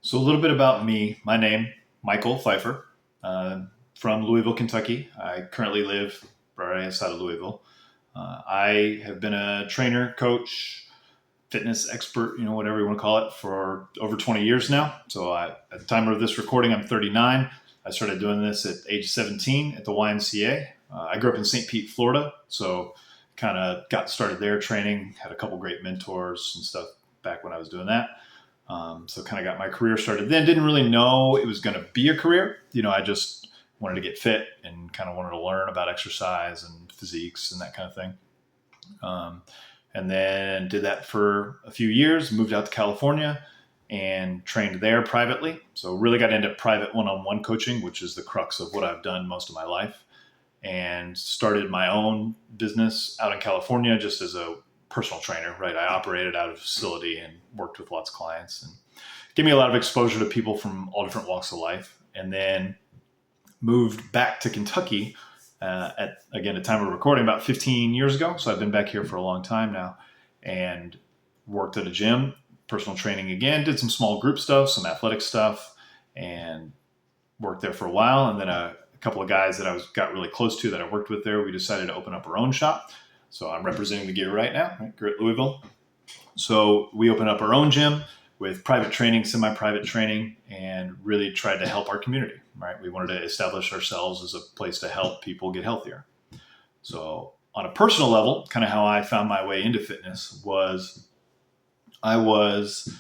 So a little bit about me. My name, Michael Pfeiffer, uh, from Louisville, Kentucky. I currently live right outside of Louisville. I have been a trainer, coach, fitness expert, whatever you want to call it, for over 20 years now. At the time of this recording, I'm 39. I started doing this at age 17 at the YMCA. I grew up in St. Pete, Florida, so kind of got started there training, had a couple great mentors and stuff back when I was doing that. So kind of got my career started then. Didn't really know it was going to be a career. I just wanted to get fit and kind of wanted to learn about exercise and physiques and that kind of thing. Um, and then did that for a few years, moved out to California and trained there privately. So really got into private one-on-one coaching, which is the crux of what I've done most of my life, and started my own business out in California just as a personal trainer, right? I operated out of a facility and worked with lots of clients and gave me a lot of exposure to people from all different walks of life. And then moved back to Kentucky at, again, a time of recording about 15 years ago. So I've been back here for a long time now and worked at a gym, personal training again, did some small group stuff, some athletic stuff, and worked there for a while. And then a couple of guys that got really close to that I worked with there, we decided to open up our own shop. So I'm representing the gear right now, right, here at Louisville. So we opened up our own gym with private training, semi-private training, and really tried to help our community, right? We wanted to establish ourselves as a place to help people get healthier. So on a personal level, kind of how I found my way into fitness was I was,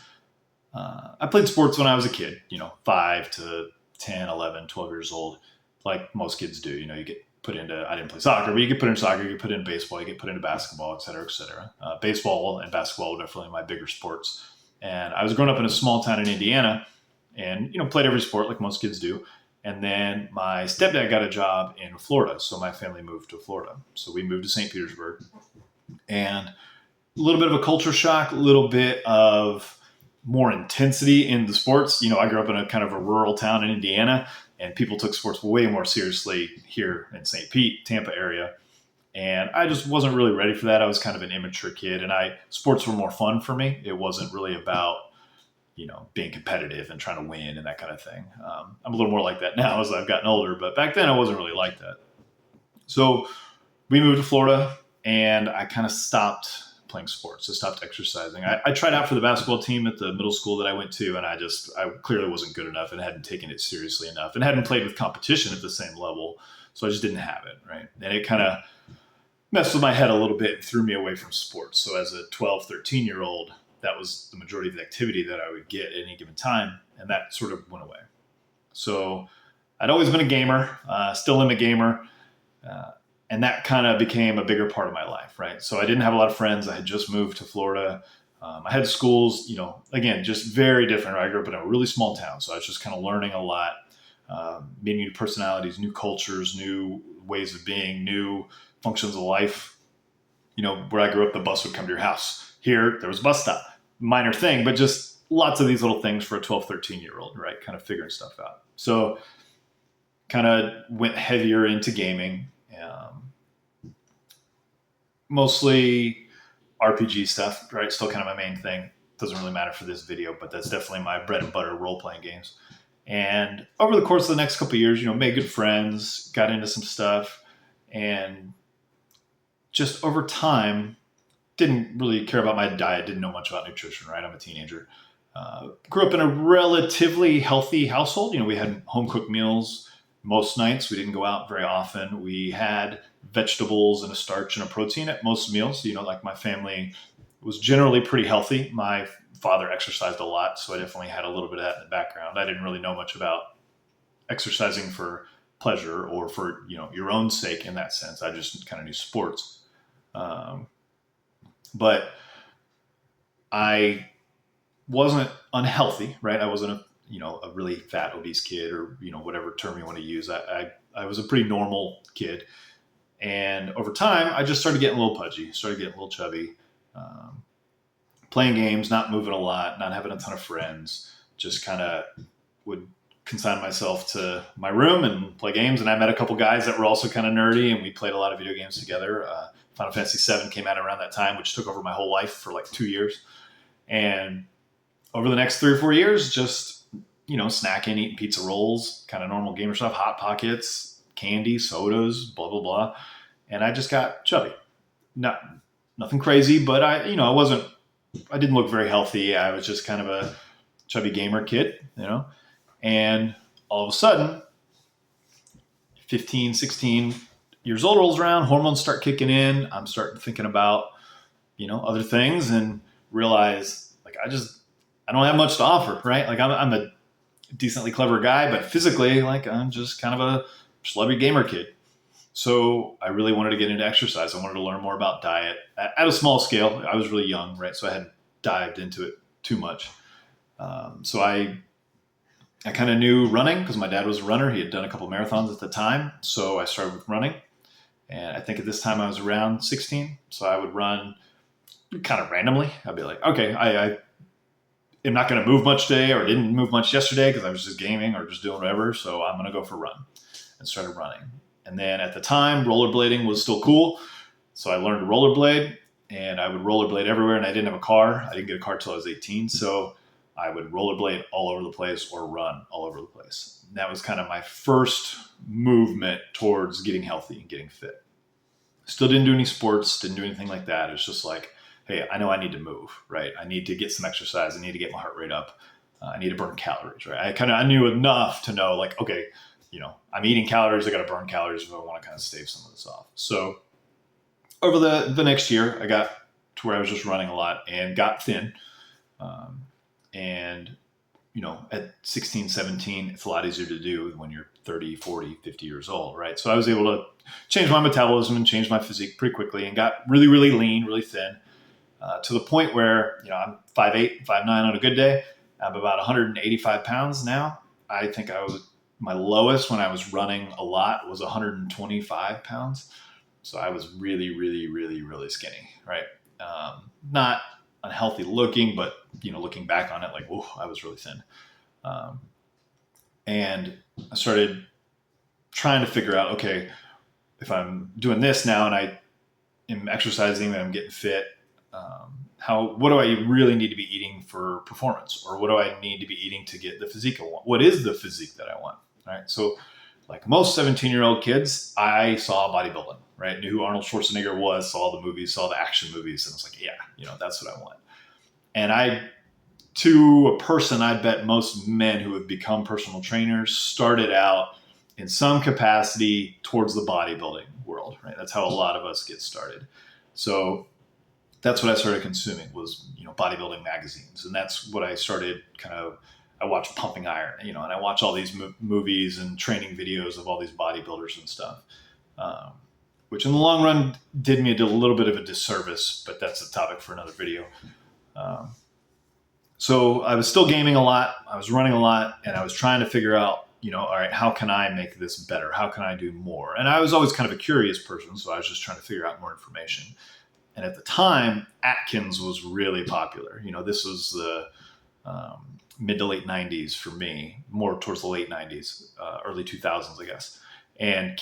I played sports when I was a kid, 5 to 10, 11, 12 years old, like most kids do. You get put into, I didn't play soccer, but you get put into soccer, you get put into baseball, you get put into basketball, et cetera, et cetera. Baseball and basketball were definitely my bigger sports. And I was growing up in a small town in Indiana and, played every sport like most kids do. And then my stepdad got a job in Florida. So my family moved to Florida. So we moved to St. Petersburg, and a little bit of a culture shock, a little bit of more intensity in the sports. I grew up in a kind of a rural town in Indiana, and people took sports way more seriously here in St. Pete, Tampa area. And I just wasn't really ready for that. I was kind of an immature kid, and sports were more fun for me. It wasn't really about, being competitive and trying to win and that kind of thing. I'm a little more like that now as I've gotten older, but back then I wasn't really like that. So we moved to Florida, and I kind of stopped playing sports. I stopped exercising. I tried out for the basketball team at the middle school that I went to, and I clearly wasn't good enough and hadn't taken it seriously enough and hadn't played with competition at the same level. So I just didn't have it, right? And it kind of messed with my head a little bit and threw me away from sports. So as a 12, 13-year-old, that was the majority of the activity that I would get at any given time, and that sort of went away. So I'd always been a gamer, still am a gamer, uh, and that kind of became a bigger part of my life, right? So I didn't have a lot of friends. I had just moved to Florida. I had schools, again, just very different. I grew up in a really small town, so I was just kind of learning a lot, meeting new personalities, new cultures, new ways of being, new functions of life. Where I grew up, the bus would come to your house. Here, there was a bus stop. Minor thing, but just lots of these little things for a 12, 13-year-old, right? Kind of figuring stuff out. So kind of went heavier into gaming, mostly RPG stuff, right? Still kind of my main thing. Doesn't really matter for this video, but that's definitely my bread and butter, role-playing games. And over the course of the next couple of years, made good friends, got into some stuff, and just over time, didn't really care about my diet, didn't know much about nutrition, right? I'm a teenager. Grew up in a relatively healthy household. We had home cooked meals most nights. We didn't go out very often. We had vegetables and a starch and a protein at most meals. Like my family was generally pretty healthy. My father exercised a lot, so I definitely had a little bit of that in the background. I didn't really know much about exercising for pleasure or for, your own sake in that sense. I just kind of knew sports. But I wasn't unhealthy, right? I wasn't a really fat, obese kid, or whatever term you want to use. I was a pretty normal kid, and over time, I just started getting a little pudgy, started getting a little chubby, playing games, not moving a lot, not having a ton of friends. Just kind of would consign myself to my room and play games. And I met a couple guys that were also kind of nerdy, and we played a lot of video games together. Final Fantasy VII came out around that time, which took over my whole life for like 2 years. And over the next 3 or 4 years, just snacking, eating pizza rolls, kind of normal gamer stuff, Hot Pockets, candy, sodas, blah, blah, blah. And I just got chubby. Not Nothing crazy, but I didn't look very healthy. I was just kind of a chubby gamer kid. And all of a sudden, 15, 16 years old rolls around, hormones start kicking in. I'm starting thinking about, other things and realize like, I don't have much to offer, right? Like I'm a decently clever guy, but physically, like I'm just kind of a schlubby gamer kid. So I really wanted to get into exercise. I wanted to learn more about diet at a small scale. I was really young, right? So I hadn't dived into it too much. So I kind of knew running because my dad was a runner. He had done a couple marathons at the time. So I started with running. And I think at this time I was around 16. So I would run kind of randomly. I'd be like, okay, I am not going to move much today, or didn't move much yesterday because I was just gaming or just doing whatever. So I'm going to go for a run, and started running. And then at the time, rollerblading was still cool. So I learned to rollerblade, and I would rollerblade everywhere. And I didn't have a car. I didn't get a car till I was 18. So I would rollerblade all over the place or run all over the place. And that was kind of my first movement towards getting healthy and getting fit. Still didn't do any sports, didn't do anything like that. It was just like, hey, I know I need to move, right? I need to get some exercise. I need to get my heart rate up. I need to burn calories, right? I knew enough to know like, okay, I'm eating calories. I got to burn calories if I want to kind of stave some of this off. So over the next year, I got to where I was just running a lot and got thin. And at 16, 17, it's a lot easier to do when you're 30, 40, 50 years old, right? So I was able to change my metabolism and change my physique pretty quickly and got really, really lean, really thin, to the point where, I'm 5'8", 5'9" on a good day. I'm about 185 pounds now. I think my lowest when I was running a lot was 125 pounds. So I was really, really, really, really skinny, right? Not unhealthy looking, but, looking back on it, like, whoa, I was really thin. And I started trying to figure out, okay, if I'm doing this now and I am exercising and I'm getting fit, what do I really need to be eating for performance? Or what do I need to be eating to get the physique I want? What is the physique that I want? Right. So like most 17-year-old kids, I saw bodybuilding, right? Knew who Arnold Schwarzenegger was, saw the movies, saw the action movies. And I was like, yeah, that's what I want. And to a person, I bet most men who have become personal trainers started out in some capacity towards the bodybuilding world, right? That's how a lot of us get started. So that's what I started consuming was, bodybuilding magazines. And that's what I started I watched Pumping Iron, and I watch all these movies and training videos of all these bodybuilders and stuff, which in the long run did me a little bit of a disservice, but that's a topic for another video. So I was still gaming a lot. I was running a lot, and I was trying to figure out, all right, how can I make this better? How can I do more? And I was always kind of a curious person, so I was just trying to figure out more information. And at the time, Atkins was really popular. This was the mid to late 90s for me, more towards the late 90s, early 2000s, I guess. And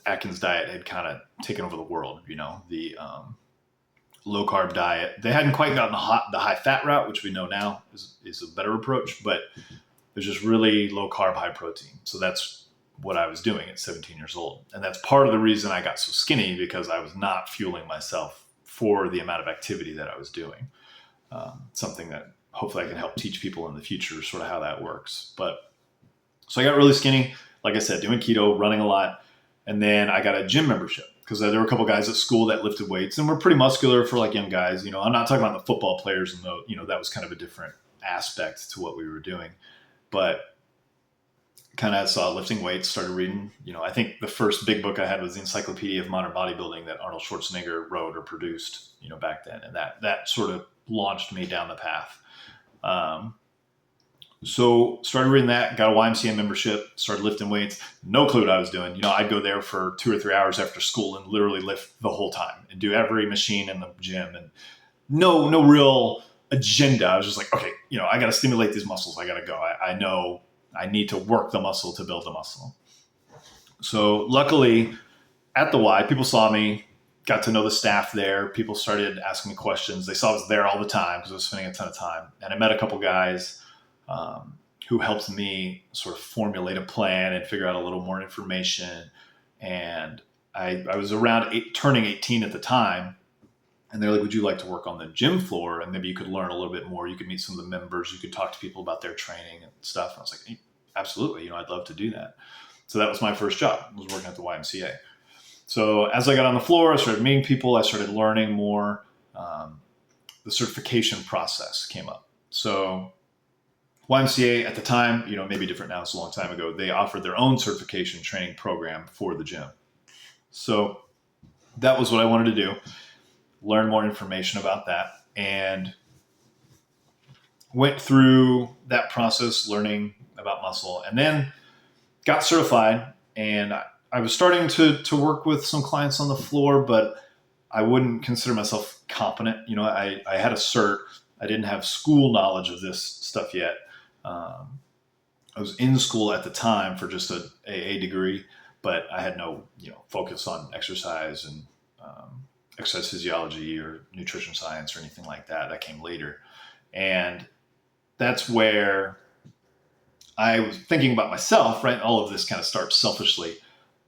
Atkins diet had kind of taken over the world, the low carb diet. They hadn't quite gotten the high fat route, which we know now is a better approach, but there's just really low carb, high protein. So that's what I was doing at 17 years old. And that's part of the reason I got so skinny, because I was not fueling myself for the amount of activity that I was doing. Something that hopefully I can help teach people in the future, sort of how that works. So I got really skinny, like I said, doing keto, running a lot. And then I got a gym membership because there were a couple guys at school that lifted weights and were pretty muscular for like young guys. I'm not talking about the football players, and that was kind of a different aspect to what we were doing. But kind of saw lifting weights, started reading, I think the first big book I had was the Encyclopedia of Modern Bodybuilding that Arnold Schwarzenegger wrote or produced, back then. And that sort of launched me down the path. So started reading that, got a YMCA membership, started lifting weights, no clue what I was doing. I'd go there for 2 or 3 hours after school and literally lift the whole time and do every machine in the gym, and no real agenda. I was just like, okay, I got to stimulate these muscles. I got to go. I know I need to work the muscle to build the muscle. So luckily at the Y, people saw me, got to know the staff there. People started asking me questions. They saw I was there all the time because I was spending a ton of time. And I met a couple guys who helped me sort of formulate a plan and figure out a little more information. And I was around turning 18 at the time. And they're like, would you like to work on the gym floor? And maybe you could learn a little bit more. You could meet some of the members. You could talk to people about their training and stuff. And I was like, hey, absolutely. I'd love to do that. So that was my first job, was working at the YMCA. So as I got on the floor, I started meeting people. I started learning more. The certification process came up. So YMCA at the time, maybe different now, it's a long time ago, they offered their own certification training program for the gym. So that was what I wanted to do. Learn more information about that, and went through that process learning about muscle, and then got certified. And I was starting to work with some clients on the floor, but I wouldn't consider myself competent. I had a cert. I didn't have school knowledge of this stuff yet. I was in school at the time for just an AA degree, but I had no focus on exercise and exercise physiology or nutrition science or anything like that. That came later. And that's where I was thinking about myself, right? All of this kind of starts selfishly.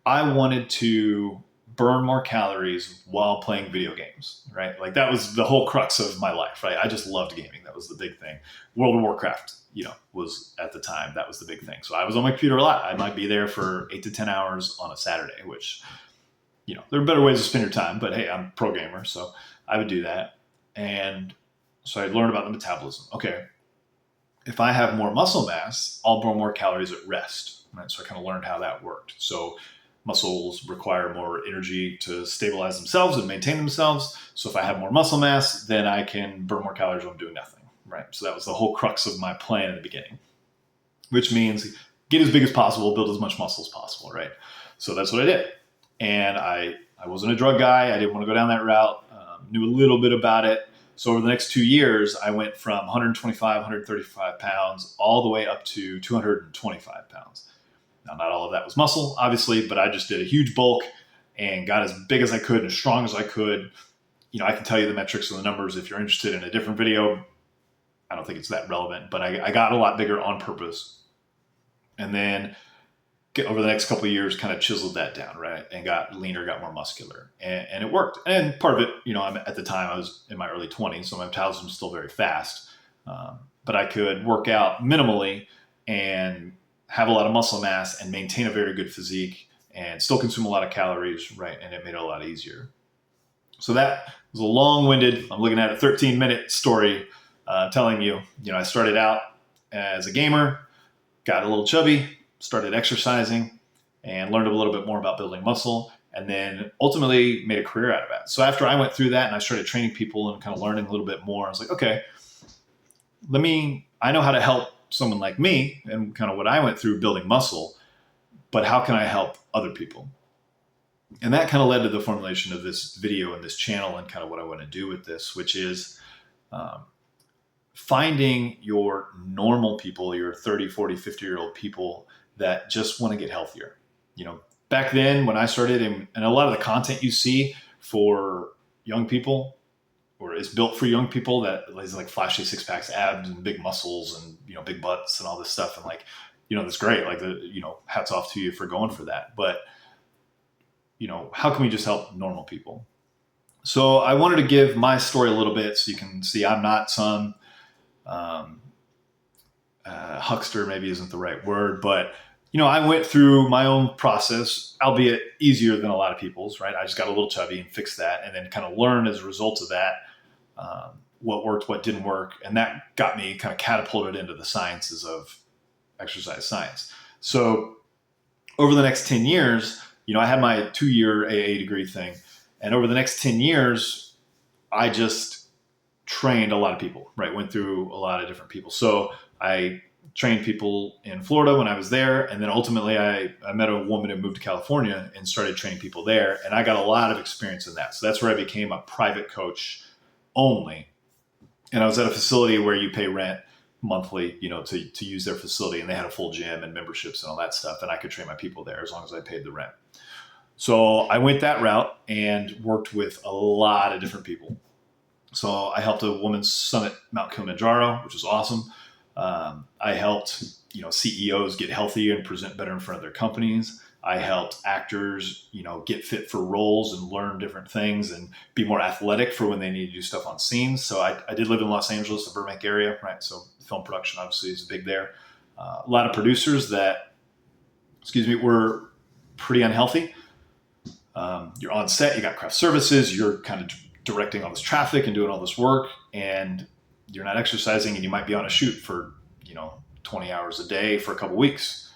I wanted to burn more calories while playing video games, right? Like that was the whole crux of my life, right? I just loved gaming. That was the big thing. World of Warcraft, was at the time, that was the big thing. So I was on my computer a lot. I might be there for 8 to 10 hours on a Saturday, which there are better ways to spend your time, but hey, I'm a pro gamer, so I would do that. And so I learned about the metabolism. Okay, if I have more muscle mass, I'll burn more calories at rest, right? So I kind of learned how that worked. So muscles require more energy to stabilize themselves and maintain themselves. So if I have more muscle mass, then I can burn more calories when I'm doing nothing, right? So that was the whole crux of my plan in the beginning, which means get as big as possible, build as much muscle as possible, right? So that's what I did. And I wasn't a drug guy. I didn't want to go down that route. Knew a little bit about it. So over the next 2 years, I went from 125, 135 pounds all the way up to 225 pounds. Now, not all of that was muscle, obviously, but I just did a huge bulk and got as big as I could and as strong as I could. I can tell you the metrics and the numbers if you're interested in a different video. I don't think it's that relevant, but I got a lot bigger on purpose. And then over the next couple of years, kind of chiseled that down, right? And got leaner, got more muscular, and it worked. And part of it, at the time I was in my early 20s, so my metabolism was still very fast. But I could work out minimally and have a lot of muscle mass and maintain a very good physique and still consume a lot of calories, right? And it made it a lot easier. So that was a long-winded, I'm looking at a 13-minute story telling you, I started out as a gamer, got a little chubby, started exercising, and learned a little bit more about building muscle, and then ultimately made a career out of it. So after I went through that and I started training people and kind of learning a little bit more, I was like, okay, I know how to help someone like me and kind of what I went through building muscle, but how can I help other people? And that kind of led to the formulation of this video and this channel and kind of what I want to do with this, which is finding your normal people, your 30, 40, 50-year-old people that just want to get healthier. Back then when I started, and a lot of the content you see for young people or is built for young people that is like flashy six packs, abs and big muscles and, big butts and all this stuff. And like, that's great. Like hats off to you for going for that. But, how can we just help normal people? So I wanted to give my story a little bit so you can see I'm not some huckster, maybe isn't the right word, but I went through my own process, albeit easier than a lot of people's, right? I just got a little chubby and fixed that, and then kind of learned as a result of that what worked, what didn't work, and that got me kind of catapulted into the sciences of exercise science. So over the next 10 years, I had my 2-year AA degree thing, and over the next 10 years, I just trained a lot of people, right? Went through a lot of different people. So I trained people in Florida when I was there. And then ultimately I met a woman who moved to California and started training people there. And I got a lot of experience in that. So that's where I became a private coach only. And I was at a facility where you pay rent monthly, to use their facility. And they had a full gym and memberships and all that stuff. And I could train my people there as long as I paid the rent. So I went that route and worked with a lot of different people. So I helped a woman summit Mount Kilimanjaro, which was awesome. I helped, CEOs get healthier and present better in front of their companies. I helped actors, get fit for roles and learn different things and be more athletic for when they need to do stuff on scenes. So I did live in Los Angeles, the Burbank area, right? So film production obviously is big there. A lot of producers that, were pretty unhealthy. You're on set, you got craft services, you're kind of directing all this traffic and doing all this work, and you're not exercising, and you might be on a shoot for, 20 hours a day for a couple weeks,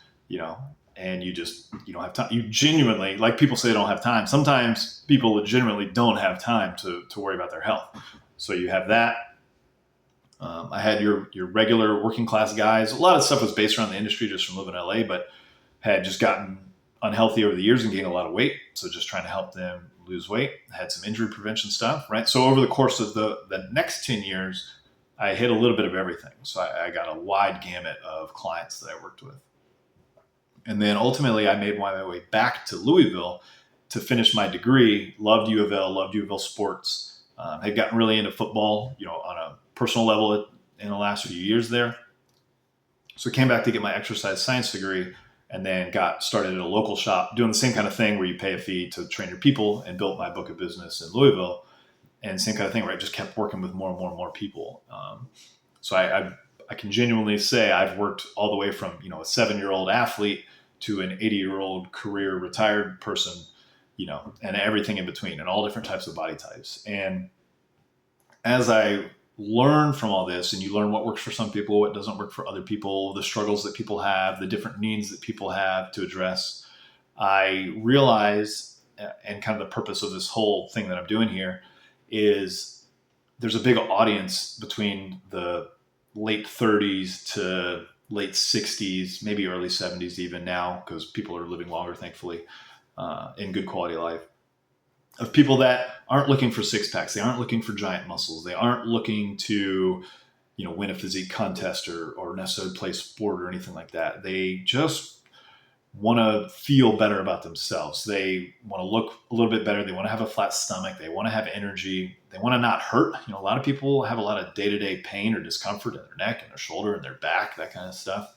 and you don't have time. You genuinely, like people say they don't have time. Sometimes people legitimately don't have time to worry about their health. So you have that. I had your regular working class guys. A lot of stuff was based around the industry just from living in LA, but had just gotten unhealthy over the years and gained a lot of weight. So just trying to help them lose weight. Had some injury prevention stuff, right? So over the course of the next 10 years, I hit a little bit of everything. So I got a wide gamut of clients that I worked with. And then ultimately I made my way back to Louisville to finish my degree. Loved U of L sports. Had gotten really into football, on a personal level in the last few years there. So came back to get my exercise science degree, and then got started at a local shop doing the same kind of thing where you pay a fee to train your people, and built my book of business in Louisville. And same kind of thing where I just kept working with more and more and more people. So I can genuinely say I've worked all the way from, a 7-year-old athlete to an 80-year-old career retired person, and everything in between, and all different types of body types. And as I learn from all this, and you learn what works for some people, what doesn't work for other people, the struggles that people have, the different needs that people have to address, I realize, and kind of the purpose of this whole thing that I'm doing here is there's a big audience between the late 30s to late 60s, maybe early 70s even now, because people are living longer, thankfully, in good quality of life, of people that aren't looking for six packs. They aren't looking for giant muscles. They aren't looking to, win a physique contest or necessarily play sport or anything like that. They just want to feel better about themselves. They want to look a little bit better. They want to have a flat stomach. They want to have energy. They want to not hurt. A lot of people have a lot of day-to-day pain or discomfort in their neck and their shoulder and their back, that kind of stuff.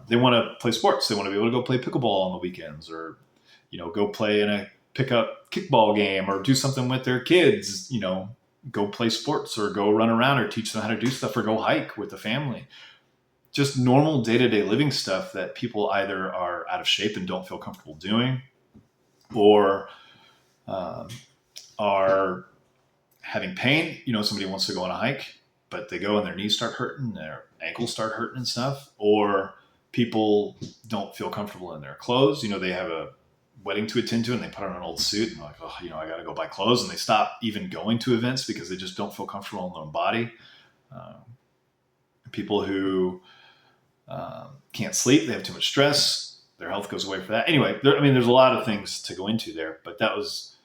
They want to play sports. They want to be able to go play pickleball on the weekends, or, go play in a pickup kickball game, or do something with their kids, go play sports or go run around or teach them how to do stuff or go hike with the family. Just normal day-to-day living stuff that people either are out of shape and don't feel comfortable doing, or are having pain. Somebody wants to go on a hike, but they go and their knees start hurting, their ankles start hurting and stuff, or people don't feel comfortable in their clothes. They have a wedding to attend to and they put on an old suit and they're like, oh, I got to go buy clothes, and they stop even going to events because they just don't feel comfortable in their own body. People who can't sleep, they have too much stress, their health goes away for that. Anyway, there's a lot of things to go into there, but that was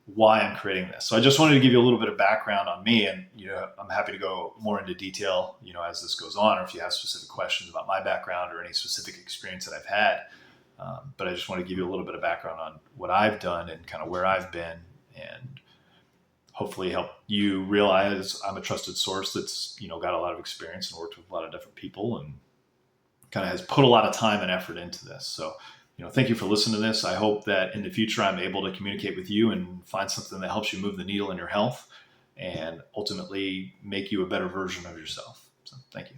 why I'm creating this. So I just wanted to give you a little bit of background on me, and I'm happy to go more into detail, as this goes on, or if you have specific questions about my background or any specific experience that I've had. But I just want to give you a little bit of background on what I've done and kind of where I've been, and hopefully help you realize I'm a trusted source that's, got a lot of experience and worked with a lot of different people and kind of has put a lot of time and effort into this. So, thank you for listening to this. I hope that in the future I'm able to communicate with you and find something that helps you move the needle in your health and ultimately make you a better version of yourself. So thank you.